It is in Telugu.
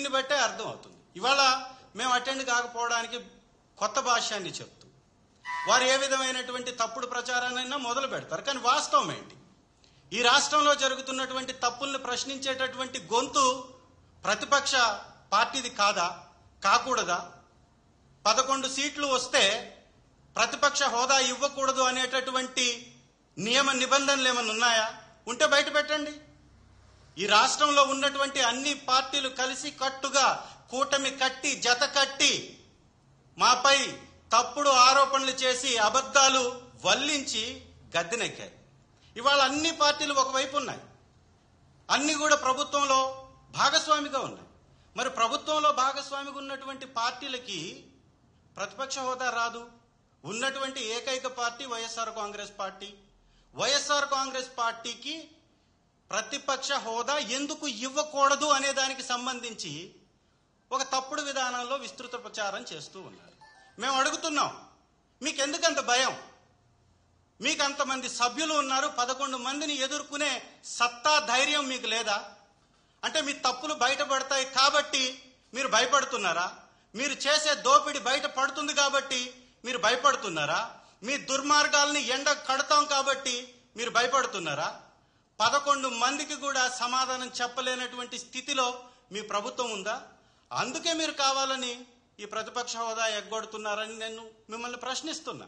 దీన్ని బట్టే అర్థం అవుతుంది. ఇవాళ మేము అటెండ్ కాకపోవడానికి కొత్త భాష్యాన్ని చెప్తూ వారు ఏ విధమైనటువంటి తప్పుడు ప్రచారాన్నైనా మొదలు పెడతారు. కానీ వాస్తవం ఏంటి? ఈ రాష్ట్రంలో జరుగుతున్నటువంటి తప్పుల్ని ప్రశ్నించేటటువంటి గొంతు ప్రతిపక్ష పార్టీది కాదా? కాకూడదా? 11 సీట్లు వస్తే ప్రతిపక్ష హోదా ఇవ్వకూడదు అనేటటువంటి నియమ నిబంధనలు ఏమైనా ఉన్నాయా? ఉంటే బయట పెట్టండి. ఈ రాష్ట్రంలో ఉన్నటువంటి అన్ని పార్టీలు కలిసి కట్టుగా కూటమి కట్టి జత కట్టి మాపై తప్పుడు ఆరోపణలు చేసి అబద్ధాలు వల్లించి గద్దెనెక్కాయి. ఇవాళ అన్ని పార్టీలు ఒకవైపు ఉన్నాయి, అన్ని కూడా ప్రభుత్వంలో భాగస్వామిగా ఉన్నాయి. మరి ప్రభుత్వంలో భాగస్వామిగా ఉన్నటువంటి పార్టీలకి ప్రతిపక్ష హోదా రాదు. ఉన్నటువంటి ఏకైక పార్టీ వైఎస్ఆర్ కాంగ్రెస్ పార్టీ. వైఎస్ఆర్ కాంగ్రెస్ పార్టీకి ప్రతిపక్ష హోదా ఎందుకు ఇవ్వకూడదు అనే దానికి సంబంధించి ఒక తప్పుడు విధానంలో విస్తృత ప్రచారం చేస్తూ ఉన్నారు. మేము అడుగుతున్నాం, మీకెందుకంత భయం? మీకు అంతమంది సభ్యులు ఉన్నారు, 11 మందిని ఎదుర్కొనే సత్తా ధైర్యం మీకు లేదా? అంటే మీ తప్పులు బయటపడతాయి కాబట్టి మీరు భయపడుతున్నారా? మీరు చేసే దోపిడీ బయట పడుతుంది కాబట్టి మీరు భయపడుతున్నారా? మీ దుర్మార్గాల్ని ఎండ కడతాం కాబట్టి మీరు భయపడుతున్నారా? 11 మందికి కూడా సమాధానం చెప్పలేనటువంటి స్థితిలో మీ ప్రభుత్వం ఉందా? అందుకే మీరు కావాలని ఈ ప్రతిపక్ష హోదా ఎగ్గొడుతున్నారని నేను మిమ్మల్ని ప్రశ్నిస్తున్నా.